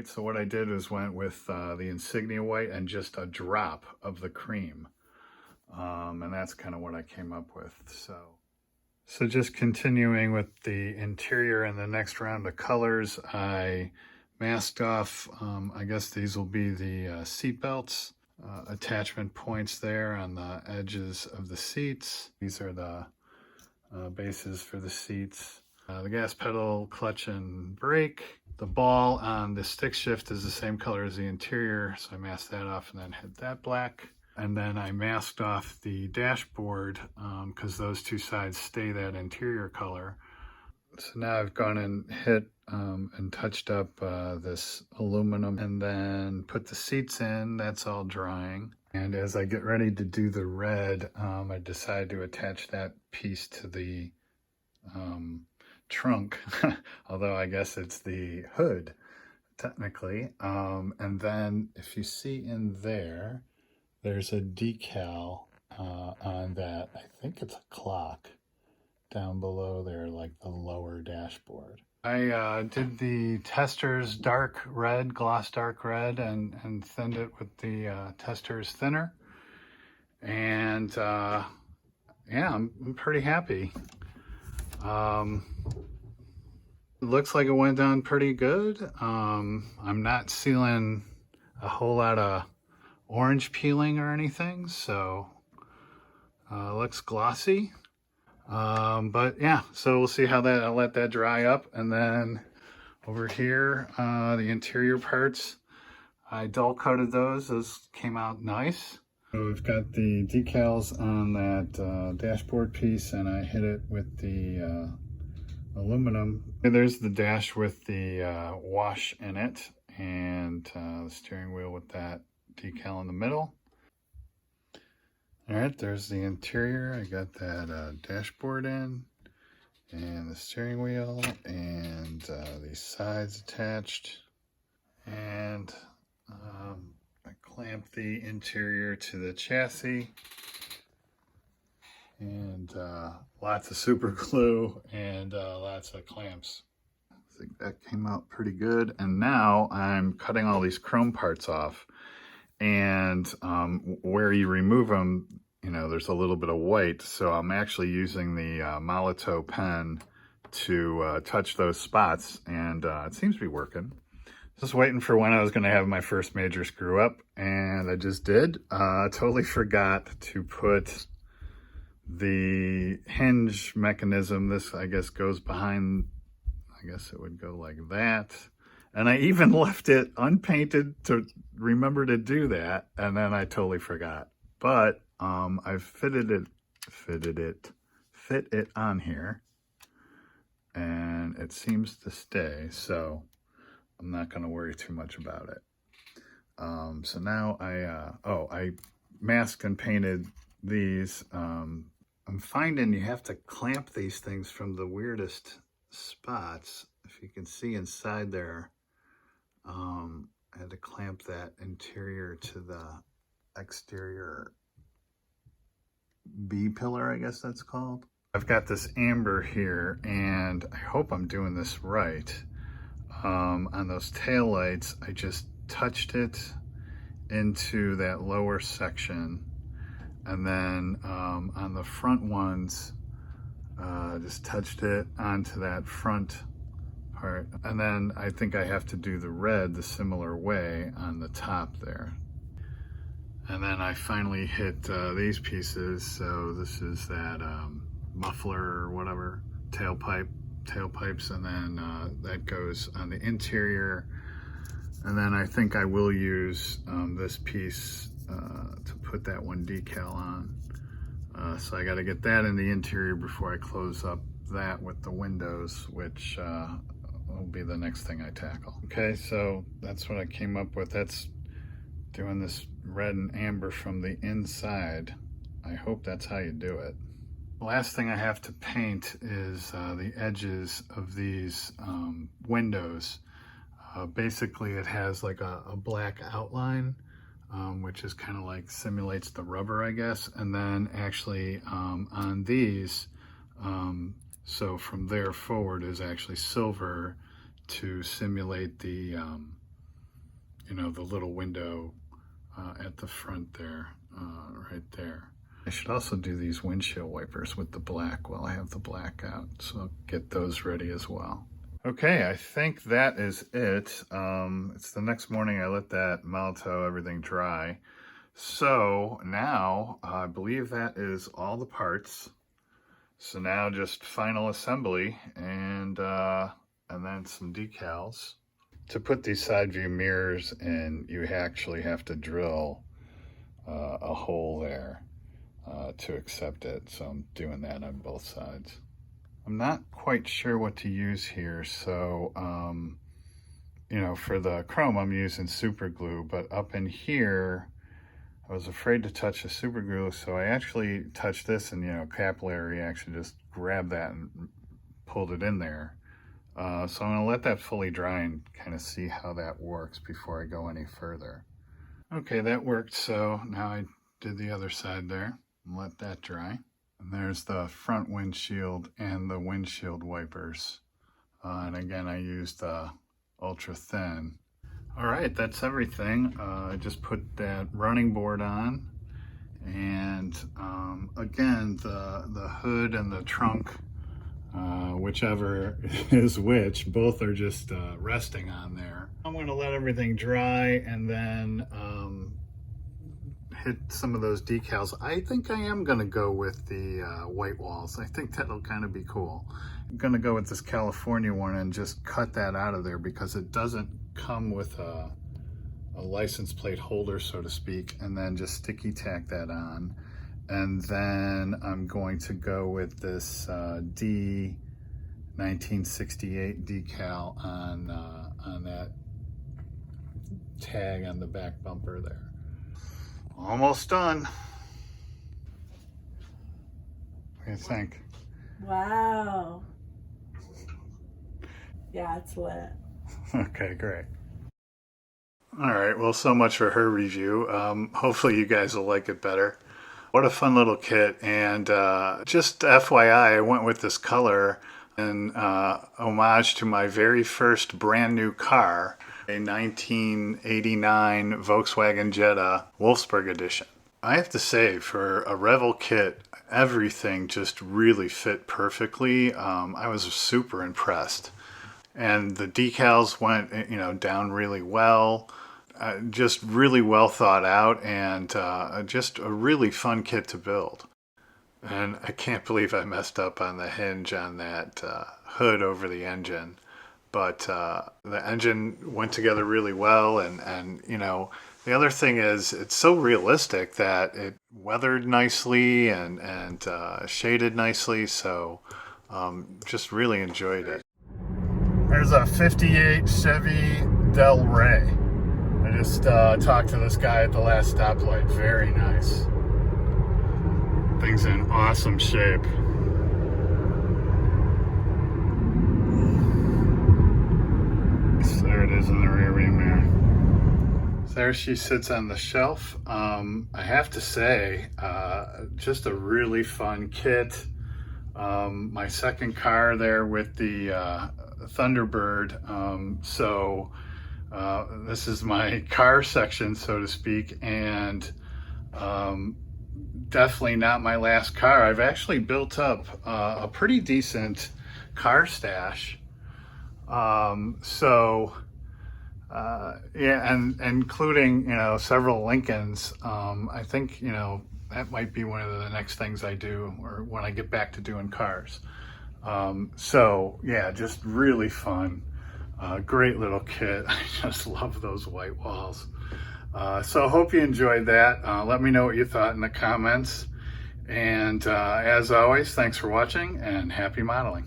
white, so what I did is went with the insignia white and just a drop of the cream. And that's kind of what I came up with. So just continuing with the interior and the next round of colors, I masked off, I guess these will be the seat belts, attachment points there on the edges of the seats. These are the bases for the seats. The gas pedal, clutch, and brake. The ball on the stick shift is the same color as the interior, so I masked that off and then hit that black. And then I masked off the dashboard because those two sides stay that interior color. So now I've gone and hit and touched up this aluminum and then put the seats in. That's all drying. And as I get ready to do the red, I decided to attach that piece to the trunk, although I guess it's the hood technically. And then if you see in there, there's a decal on that. I think it's a clock down below there, like the lower dashboard. I did the tester's dark red, gloss dark red, and thinned it with the tester's thinner. And yeah, I'm pretty happy. It looks like it went down pretty good. I'm not sealing a whole lot of orange peeling or anything, so looks glossy. But yeah, so we'll see how that, I'll let that dry up. And then over here, the interior parts, I dull coated those. Those came out nice. So we've got the decals on that dashboard piece, and I hit it with the aluminum. And there's the dash with the wash in it, and the steering wheel with that decal in the middle. All right, there's the interior. I got that dashboard in, and the steering wheel, and these sides attached. And I clamped the interior to the chassis, and lots of super glue and lots of clamps. I think that came out pretty good. And now I'm cutting all these chrome parts off. And where you remove them, you know, there's a little bit of white. So I'm actually using the Molotow pen to touch those spots, and it seems to be working. Just waiting for when I was going to have my first major screw up, and I just did. Totally forgot to put the hinge mechanism. This, I guess, goes behind, I guess it would go like that. And I even left it unpainted to remember to do that, and then I totally forgot. But I've fit it on here, and it seems to stay, so I'm not going to worry too much about it. So now I masked and painted these. I'm finding you have to clamp these things from the weirdest spots. If you can see inside there, I had to clamp that interior to the exterior B pillar, I guess that's called. I've got this amber here, and I hope I'm doing this right. On those tail lights, I just touched it into that lower section, and then on the front ones, just touched it onto that front part. And then I think I have to do the red the similar way on the top there. And then I finally hit these pieces. So this is that muffler or whatever, tailpipes, and then that goes on the interior. And then I think I will use this piece to put that one decal on. So I got to get that in the interior before I close up that with the windows, which will be the next thing I tackle. Okay, so that's what I came up with. That's doing this red and amber from the inside. I hope that's how you do it. The last thing I have to paint is the edges of these windows. Basically, it has like a black outline, which is kind of like simulates the rubber, I guess. And then actually on these, so from there forward is actually silver to simulate the you know, the little window at the front there, right there. I should also do these windshield wipers with the black while I have the black out, so I'll get those ready as well. Okay, I think that is it. It's the next morning. I let that Malto everything dry. So now I believe that is all the parts. So now just final assembly and then some decals. To put these side view mirrors in, you actually have to drill a hole there to accept it. So I'm doing that on both sides. I'm not quite sure what to use here. So, you know, for the chrome, I'm using super glue, but up in here, I was afraid to touch the super glue. So I actually touched this and, you know, capillary reaction, just grabbed that and pulled it in there. So I'm gonna let that fully dry and kind of see how that works before I go any further. Okay, that worked. So now I did the other side there and let that dry. And there's the front windshield and the windshield wipers. And again, I used ultra thin. All right, that's everything. I just put that running board on. And again, the hood and the trunk, whichever is which, both are just resting on there. I'm gonna let everything dry and then hit some of those decals. I think I am gonna go with the white walls. I think that'll kind of be cool. I'm gonna go with this California one and just cut that out of there because it doesn't come with a license plate holder, so to speak, and then just sticky tack that on. And then I'm going to go with this D 1968 decal on that tag on the back bumper there. Almost done. What do you think? Wow. Yeah, it's lit. Okay, great. All right, well, so much for her review. Hopefully you guys will like it better. What a fun little kit. And just FYI, I went with this color in homage to my very first brand new car, a 1989 Volkswagen Jetta Wolfsburg edition. I have to say, for a Revel kit, everything just really fit perfectly. I was super impressed. And the decals went, you know, down really well. Just really well thought out, and just a really fun kit to build. And I can't believe I messed up on the hinge on that hood over the engine. But the engine went together really well, and you know, the other thing is it's so realistic that it weathered nicely and shaded nicely, so just really enjoyed it. There's a 58 Chevy Del Rey. I just talked to this guy at the last stoplight. Very nice. Thing's in awesome shape. So there it is in the rearview mirror. So there she sits on the shelf. I have to say, just a really fun kit. My second car there with the Thunderbird. So this is my car section, so to speak, and definitely not my last car. I've actually built up a pretty decent car stash. Yeah, and including, you know, several Lincolns. I think, you know, that might be one of the next things I do, or when I get back to doing cars. So yeah, just really fun. Great little kit. I just love those white walls. So hope you enjoyed that. Let me know what you thought in the comments. And as always, thanks for watching and happy modeling.